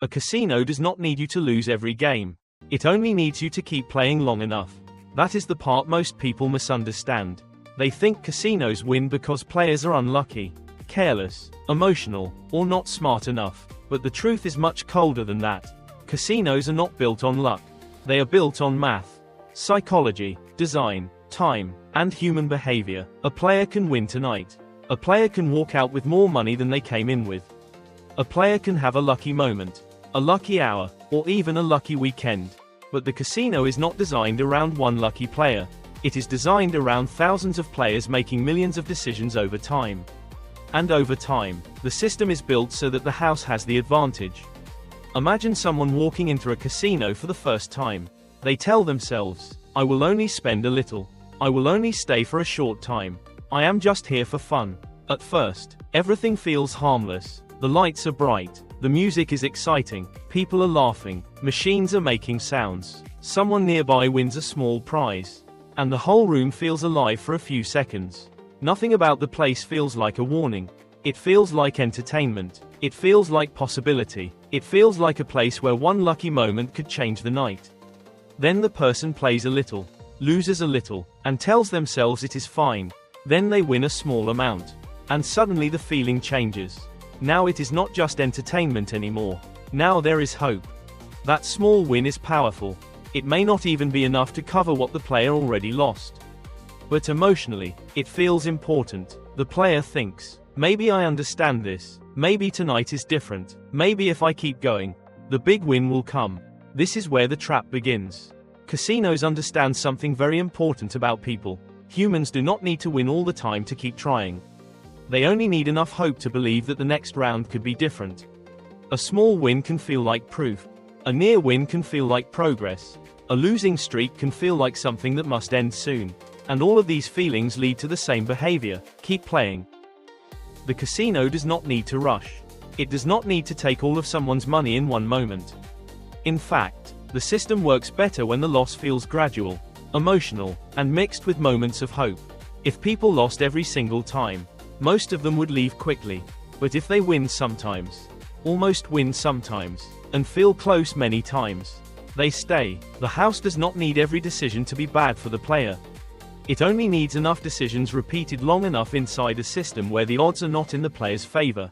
A casino does not need you to lose every game. It only needs you to keep playing long enough. That is the part most people misunderstand. They think casinos win because players are unlucky, careless, emotional, or not smart enough. But the truth is much colder than that. Casinos are not built on luck. They are built on math, psychology, design, time, and human behavior. A player can win tonight. A player can walk out with more money than they came in with. A player can have a lucky moment, a lucky hour, or even a lucky weekend. But the casino is not designed around one lucky player. It is designed around thousands of players making millions of decisions over time. And over time, the system is built so that the house has the advantage. Imagine someone walking into a casino for the first time. They tell themselves, "I will only spend a little. I will only stay for a short time. I am just here for fun." At first, everything feels harmless. The lights are bright. The music is exciting, people are laughing, machines are making sounds, someone nearby wins a small prize. And the whole room feels alive for a few seconds. Nothing about the place feels like a warning. It feels like entertainment. It feels like possibility. It feels like a place where one lucky moment could change the night. Then the person plays a little, loses a little, and tells themselves it is fine. Then they win a small amount. And suddenly the feeling changes. Now it is not just entertainment anymore. Now there is hope. That small win is powerful. It may not even be enough to cover what the player already lost. But emotionally, it feels important. The player thinks, maybe I understand this. Maybe tonight is different. Maybe if I keep going, the big win will come. This is where the trap begins. Casinos understand something very important about people. Humans do not need to win all the time to keep trying. They only need enough hope to believe that the next round could be different. A small win can feel like proof. A near win can feel like progress. A losing streak can feel like something that must end soon. And all of these feelings lead to the same behavior: keep playing. The casino does not need to rush. It does not need to take all of someone's money in one moment. In fact, the system works better when the loss feels gradual, emotional, and mixed with moments of hope. If people lost every single time, most of them would leave quickly. But if they win sometimes, almost win sometimes, and feel close many times, they stay. The house does not need every decision to be bad for the player. It only needs enough decisions repeated long enough inside a system where the odds are not in the player's favor.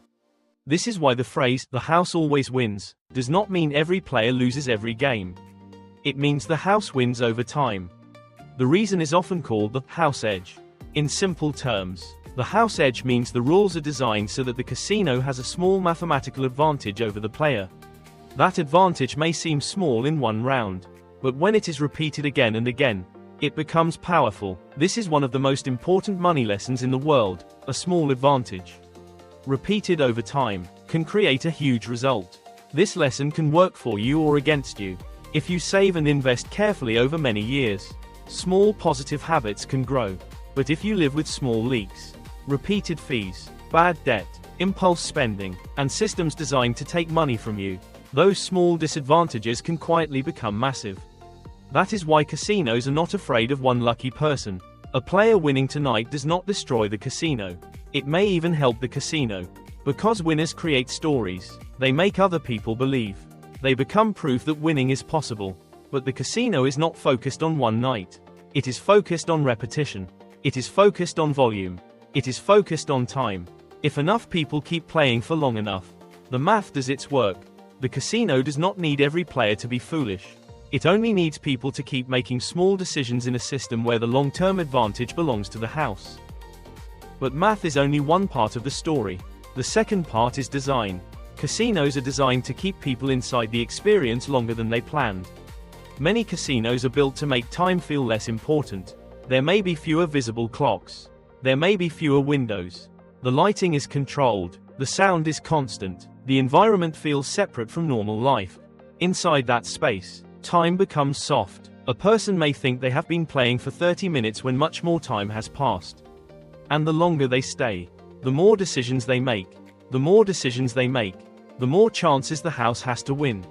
This is why the phrase, "the house always wins," does not mean every player loses every game. It means the house wins over time. The reason is often called the house edge. In simple terms, the house edge means the rules are designed so that the casino has a small mathematical advantage over the player. That advantage may seem small in one round, but when it is repeated again and again, it becomes powerful. This is one of the most important money lessons in the world. A small advantage, repeated over time, can create a huge result. This lesson can work for you or against you. If you save and invest carefully over many years, small positive habits can grow. But if you live with small leaks, repeated fees, bad debt, impulse spending, and systems designed to take money from you, those small disadvantages can quietly become massive. That is why casinos are not afraid of one lucky person. A player winning tonight does not destroy the casino. It may even help the casino. Because winners create stories, they make other people believe. They become proof that winning is possible. But the casino is not focused on one night. It is focused on repetition. It is focused on volume. It is focused on time. If enough people keep playing for long enough, the math does its work. The casino does not need every player to be foolish. It only needs people to keep making small decisions in a system where the long-term advantage belongs to the house. But math is only one part of the story. The second part is design. Casinos are designed to keep people inside the experience longer than they planned. Many casinos are built to make time feel less important. There may be fewer visible clocks. There may be fewer windows. The lighting is controlled. The sound is constant. The environment feels separate from normal life. Inside that space, time becomes soft. A person may think they have been playing for 30 minutes when much more time has passed. And the longer they stay, the more decisions they make. The more decisions they make, the more chances the house has to win.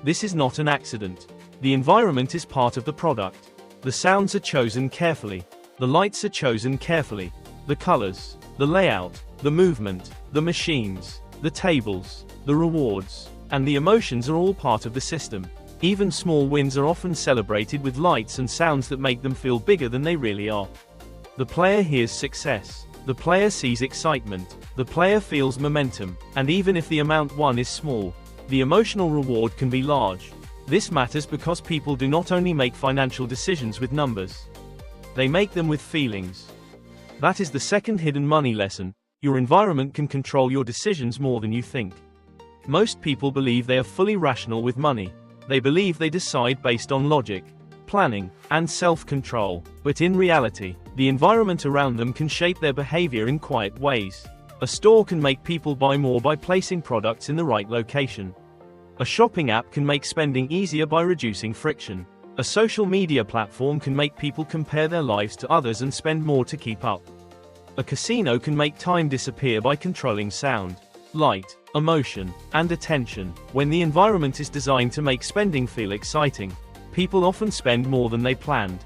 This is not an accident. The environment is part of the product. The sounds are chosen carefully. The lights are chosen carefully. The colors, the layout, the movement, the machines, the tables, the rewards. And the emotions are all part of the system. Even small wins are often celebrated with lights and sounds that make them feel bigger than they really are. The player hears success. The player sees excitement. The player feels momentum. And even if the amount won is small, the emotional reward can be large. This matters because people do not only make financial decisions with numbers. They make them with feelings. That is the second hidden money lesson. Your environment can control your decisions more than you think. Most people believe they are fully rational with money. They believe they decide based on logic, planning, and self-control. But in reality, the environment around them can shape their behavior in quiet ways. A store can make people buy more by placing products in the right location. A shopping app can make spending easier by reducing friction. A social media platform can make people compare their lives to others and spend more to keep up. A casino can make time disappear by controlling sound, light, emotion, and attention. When the environment is designed to make spending feel exciting, people often spend more than they planned.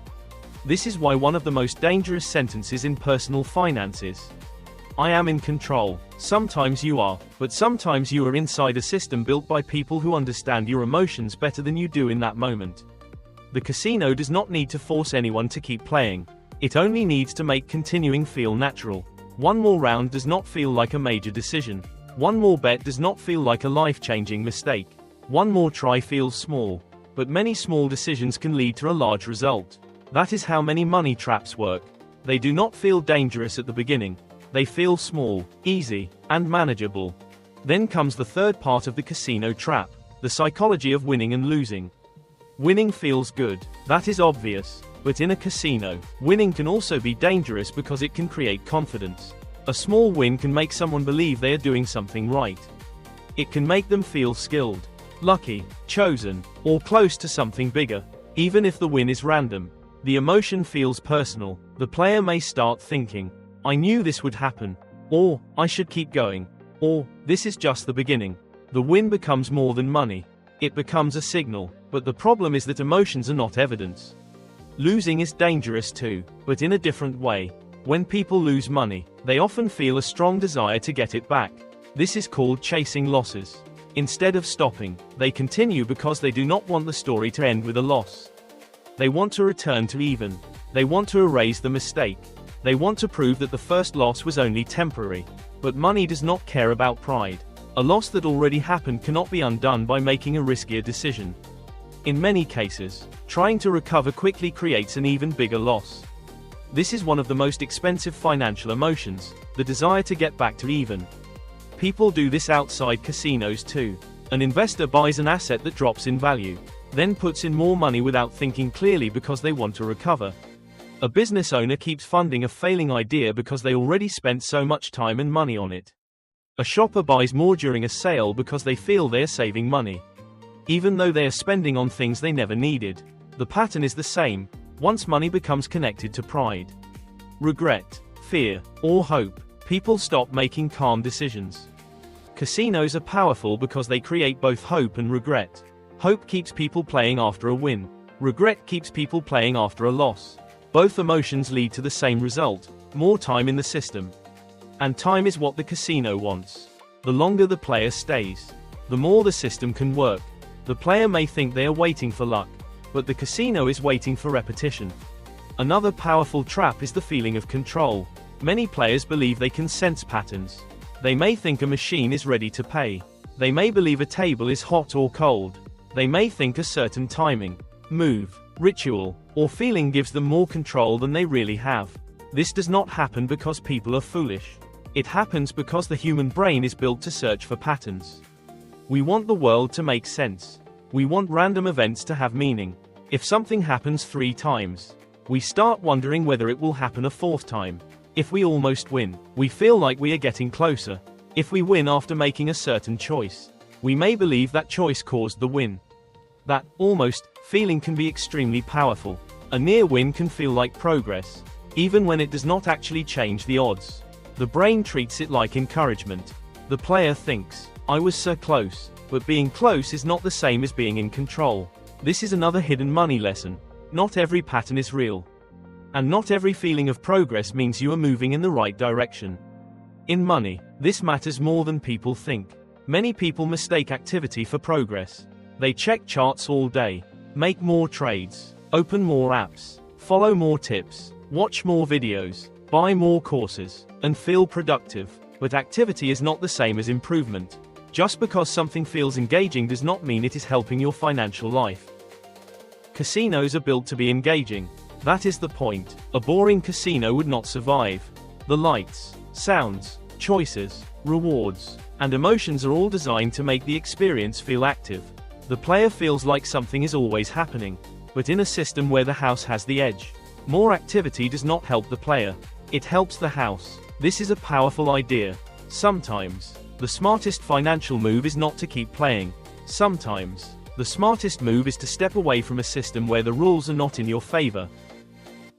This is why one of the most dangerous sentences in personal finance is, "I am in control." Sometimes you are, but sometimes you are inside a system built by people who understand your emotions better than you do in that moment. The casino does not need to force anyone to keep playing. It only needs to make continuing feel natural. One more round does not feel like a major decision. One more bet does not feel like a life-changing mistake. One more try feels small, but many small decisions can lead to a large result. That is how many money traps work. They do not feel dangerous at the beginning. They feel small, easy, and manageable. Then comes the third part of the casino trap, the psychology of winning and losing. Winning feels good. That is obvious. But in a casino, winning can also be dangerous because it can create confidence. A small win can make someone believe they are doing something right. It can make them feel skilled, lucky, chosen, or close to something bigger. Even if the win is random, the emotion feels personal. The player may start thinking, "I knew this would happen," or "I should keep going," or "This is just the beginning." The win becomes more than money. It becomes a signal. But the problem is that emotions are not evidence. Losing is dangerous too, but in a different way. When people lose money, they often feel a strong desire to get it back. This is called chasing losses. Instead of stopping, they continue because they do not want the story to end with a loss. They want to return to even. They want to erase the mistake. They want to prove that the first loss was only temporary. But money does not care about pride. A loss that already happened cannot be undone by making a riskier decision. In many cases, trying to recover quickly creates an even bigger loss. This is one of the most expensive financial emotions, the desire to get back to even. People do this outside casinos too. An investor buys an asset that drops in value, then puts in more money without thinking clearly because they want to recover. A business owner keeps funding a failing idea because they already spent so much time and money on it. A shopper buys more during a sale because they feel they are saving money, even though they are spending on things they never needed. The pattern is the same. Once money becomes connected to pride, regret, fear, or hope, people stop making calm decisions. Casinos are powerful because they create both hope and regret. Hope keeps people playing after a win. Regret keeps people playing after a loss. Both emotions lead to the same result, more time in the system. And time is what the casino wants. The longer the player stays, the more the system can work. The player may think they are waiting for luck, but the casino is waiting for repetition. Another powerful trap is the feeling of control. Many players believe they can sense patterns. They may think a machine is ready to pay. They may believe a table is hot or cold. They may think a certain timing, move, ritual, or feeling gives them more control than they really have. This does not happen because people are foolish. It happens because the human brain is built to search for patterns. We want the world to make sense. We want random events to have meaning. If something happens 3 times, we start wondering whether it will happen a 4th time. If we almost win, we feel like we are getting closer. If we win after making a certain choice, we may believe that choice caused the win. That almost feeling can be extremely powerful. A near win can feel like progress, even when it does not actually change the odds. The brain treats it like encouragement. The player thinks, "I was so close," but being close is not the same as being in control. This is another hidden money lesson. Not every pattern is real. And not every feeling of progress means you are moving in the right direction. In money, this matters more than people think. Many people mistake activity for progress. They check charts all day, make more trades, open more apps, follow more tips, watch more videos, buy more courses, and feel productive. But activity is not the same as improvement. Just because something feels engaging does not mean it is helping your financial life. Casinos are built to be engaging. That is the point. A boring casino would not survive. The lights, sounds, choices, rewards, and emotions are all designed to make the experience feel active. The player feels like something is always happening. But in a system where the house has the edge, more activity does not help the player. It helps the house. This is a powerful idea. Sometimes, the smartest financial move is not to keep playing. Sometimes, the smartest move is to step away from a system where the rules are not in your favor.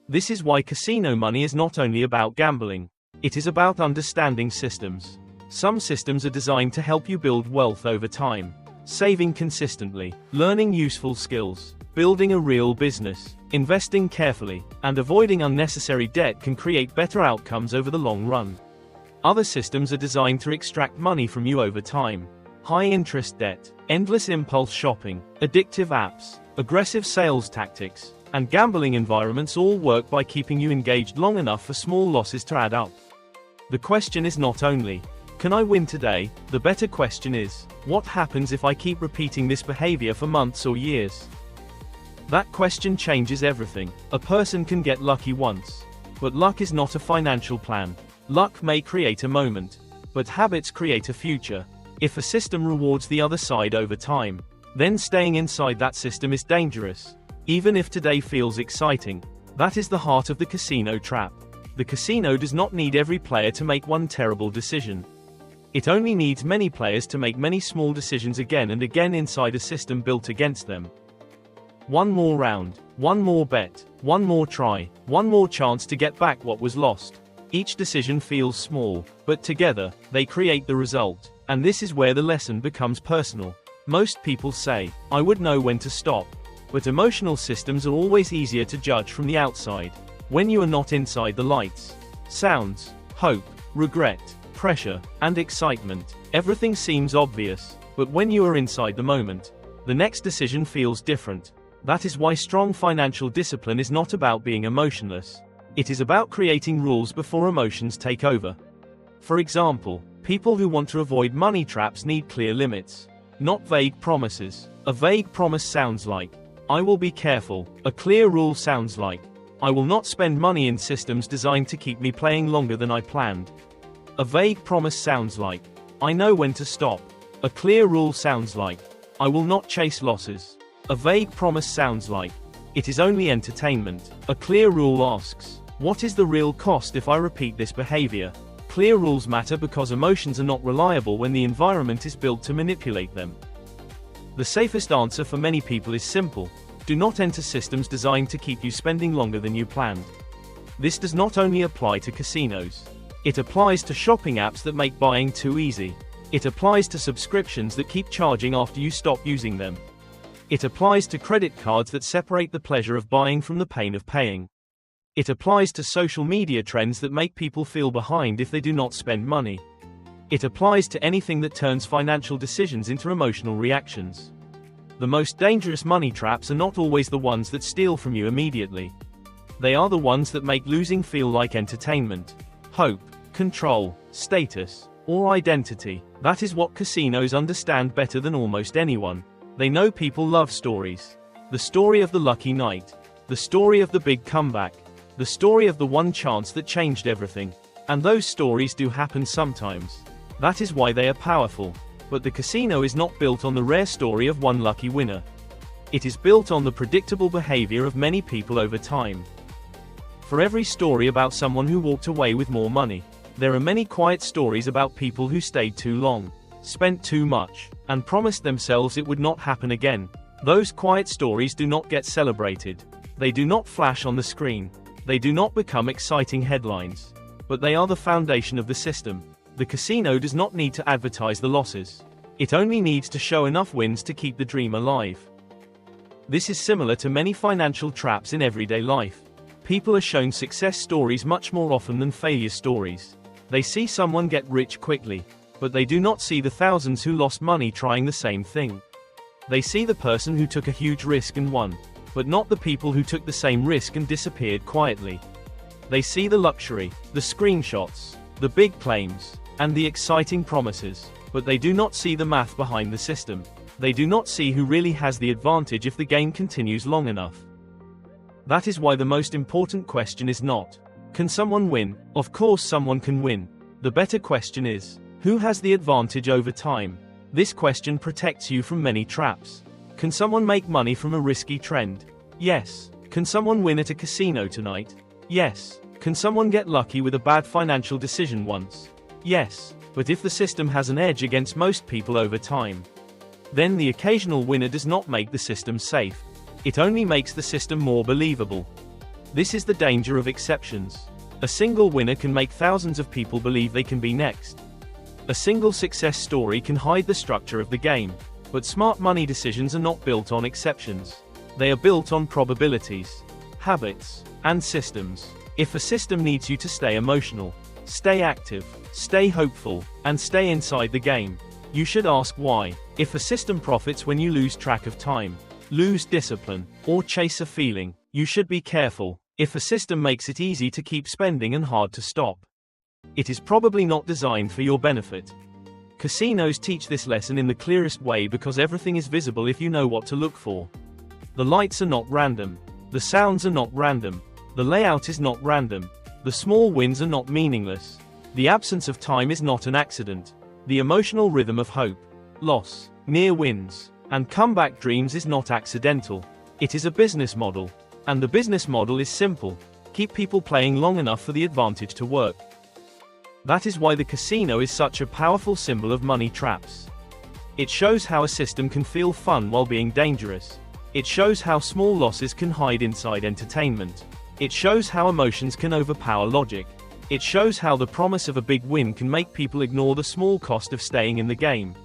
This is why casino money is not only about gambling. It is about understanding systems. Some systems are designed to help you build wealth over time, saving consistently, learning useful skills, building a real business, investing carefully, and avoiding unnecessary debt can create better outcomes over the long run. Other systems are designed to extract money from you over time. High-interest debt, endless impulse shopping, addictive apps, aggressive sales tactics, and gambling environments all work by keeping you engaged long enough for small losses to add up. The question is not only, can I win today? The better question is, what happens if I keep repeating this behavior for months or years? That question changes everything. A person can get lucky once. But luck is not a financial plan. Luck may create a moment, but habits create a future. If a system rewards the other side over time, then staying inside that system is dangerous. Even if today feels exciting, that is the heart of the casino trap. The casino does not need every player to make one terrible decision. It only needs many players to make many small decisions again and again inside a system built against them. One more round, one more bet, one more try, one more chance to get back what was lost. Each decision feels small, but together, they create the result. And this is where the lesson becomes personal. Most people say, I would know when to stop. But emotional systems are always easier to judge from the outside. When you are not inside the lights, sounds, hope, regret, pressure, and excitement, everything seems obvious. But when you are inside the moment, the next decision feels different. That is why strong financial discipline is not about being emotionless. It is about creating rules before emotions take over. For example, people who want to avoid money traps need clear limits, not vague promises. A vague promise sounds like, I will be careful. A clear rule sounds like, I will not spend money in systems designed to keep me playing longer than I planned. A vague promise sounds like, I know when to stop. A clear rule sounds like, I will not chase losses. A vague promise sounds like, it is only entertainment. A clear rule asks, what is the real cost if I repeat this behavior? Clear rules matter because emotions are not reliable when the environment is built to manipulate them. The safest answer for many people is simple. Do not enter systems designed to keep you spending longer than you planned. This does not only apply to casinos. It applies to shopping apps that make buying too easy. It applies to subscriptions that keep charging after you stop using them. It applies to credit cards that separate the pleasure of buying from the pain of paying. It applies to social media trends that make people feel behind if they do not spend money. It applies to anything that turns financial decisions into emotional reactions. The most dangerous money traps are not always the ones that steal from you immediately. They are the ones that make losing feel like entertainment, hope, control, status, or identity. That is what casinos understand better than almost anyone. They know people love stories. The story of the lucky night. The story of the big comeback. The story of the one chance that changed everything. And those stories do happen sometimes. That is why they are powerful. But the casino is not built on the rare story of one lucky winner. It is built on the predictable behavior of many people over time. For every story about someone who walked away with more money, there are many quiet stories about people who stayed too long, spent too much, and promised themselves it would not happen again. Those quiet stories do not get celebrated. They do not flash on the screen. They do not become exciting headlines. But they are the foundation of the system. The casino does not need to advertise the losses. It only needs to show enough wins to keep the dream alive. This is similar to many financial traps in everyday life. People are shown success stories much more often than failure stories. They see someone get rich quickly, But they do not see the thousands who lost money trying the same thing. They see the person who took a huge risk and won, but not the people who took the same risk and disappeared quietly. They see the luxury, the screenshots, the big claims, and the exciting promises, but they do not see the math behind the system. They do not see who really has the advantage if the game continues long enough. That is why the most important question is not, can someone win? Of course someone can win. The better question is, who has the advantage over time? This question protects you from many traps. Can someone make money from a risky trend? Yes. Can someone win at a casino tonight? Yes. Can someone get lucky with a bad financial decision once? Yes. But if the system has an edge against most people over time, then the occasional winner does not make the system safe. It only makes the system more believable. This is the danger of exceptions. A single winner can make thousands of people believe they can be next. A single success story can hide the structure of the game. But smart money decisions are not built on exceptions. They are built on probabilities, habits, and systems. If a system needs you to stay emotional, stay active, stay hopeful, and stay inside the game, you should ask why. If a system profits when you lose track of time, lose discipline, or chase a feeling, you should be careful. If a system makes it easy to keep spending and hard to stop, it is probably not designed for your benefit. Casinos teach this lesson in the clearest way because everything is visible if you know what to look for. The lights are not random. The sounds are not random. The layout is not random. The small wins are not meaningless. The absence of time is not an accident. The emotional rhythm of hope, loss, near wins, and comeback dreams is not accidental. It is a business model. And the business model is simple. Keep people playing long enough for the advantage to work. That is why the casino is such a powerful symbol of money traps. It shows how a system can feel fun while being dangerous. It shows how small losses can hide inside entertainment. It shows how emotions can overpower logic. It shows how the promise of a big win can make people ignore the small cost of staying in the game.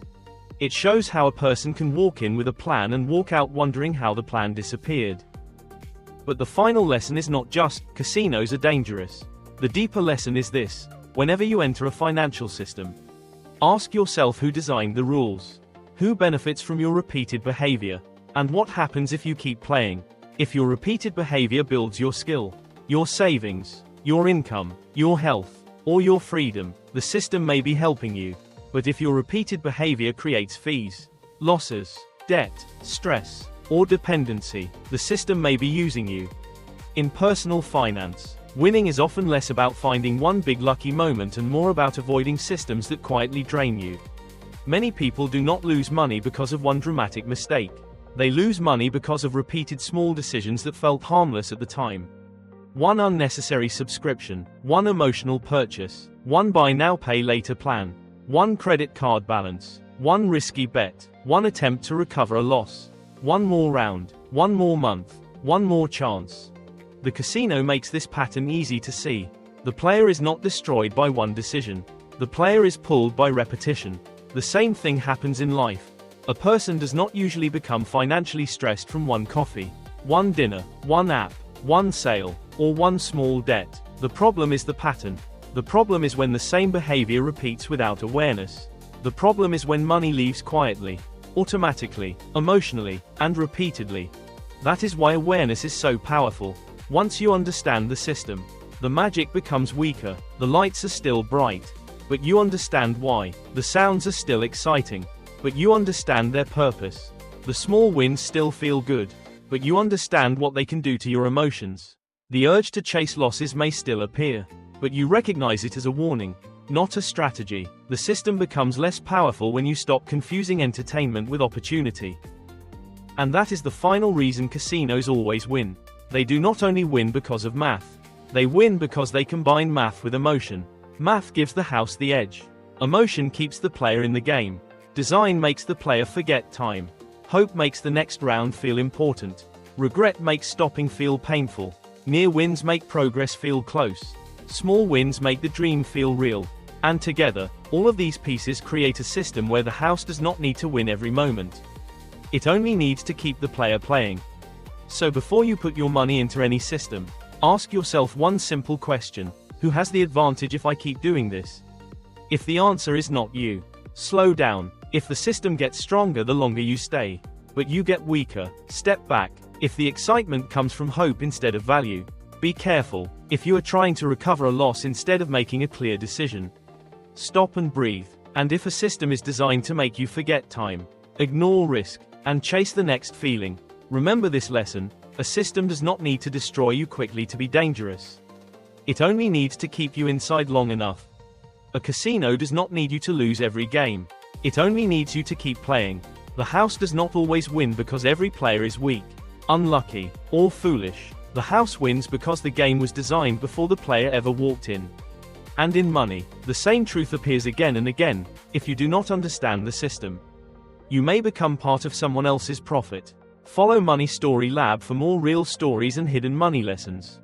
It shows how a person can walk in with a plan and walk out wondering how the plan disappeared. But the final lesson is not just, casinos are dangerous. The deeper lesson is this: whenever you enter a financial system, ask yourself who designed the rules, who benefits from your repeated behavior, and what happens if you keep playing. If your repeated behavior builds your skill, your savings, your income, your health, or your freedom, the system may be helping you. But if your repeated behavior creates fees, losses, debt, stress, or dependency, the system may be using you. In personal finance, winning is often less about finding one big lucky moment and more about avoiding systems that quietly drain you. Many people do not lose money because of one dramatic mistake. They lose money because of repeated small decisions that felt harmless at the time. One unnecessary subscription, one emotional purchase, one buy now pay later plan, one credit card balance, one risky bet, one attempt to recover a loss, one more round, one more month, one more chance. The casino makes this pattern easy to see. The player is not destroyed by one decision. The player is pulled by repetition. The same thing happens in life. A person does not usually become financially stressed from one coffee, one dinner, one app, one sale, or one small debt. The problem is the pattern. The problem is when the same behavior repeats without awareness. The problem is when money leaves quietly, automatically, emotionally, and repeatedly. That is why awareness is so powerful. Once you understand the system, the magic becomes weaker. The lights are still bright, but you understand why. The sounds are still exciting, but you understand their purpose. The small wins still feel good, but you understand what they can do to your emotions. The urge to chase losses may still appear, but you recognize it as a warning, not a strategy. The system becomes less powerful when you stop confusing entertainment with opportunity. And that is the final reason casinos always win. They do not only win because of math. They win because they combine math with emotion. Math gives the house the edge. Emotion keeps the player in the game. Design makes the player forget time. Hope makes the next round feel important. Regret makes stopping feel painful. Near wins make progress feel close. Small wins make the dream feel real. And together, all of these pieces create a system where the house does not need to win every moment. It only needs to keep the player playing. So before you put your money into any system, ask yourself one simple question: who has the advantage if I keep doing this? If the answer is not you, slow down. If the system gets stronger the longer you stay, but you get weaker, step back. If the excitement comes from hope instead of value, be careful. If you are trying to recover a loss instead of making a clear decision, stop and breathe. And if a system is designed to make you forget time, ignore risk, and chase the next feeling, remember this lesson: a system does not need to destroy you quickly to be dangerous. It only needs to keep you inside long enough. A casino does not need you to lose every game. It only needs you to keep playing. The house does not always win because every player is weak, unlucky, or foolish. The house wins because the game was designed before the player ever walked in. And in money, the same truth appears again and again. If you do not understand the system, you may become part of someone else's profit. Follow Money Story Lab for more real stories and hidden money lessons.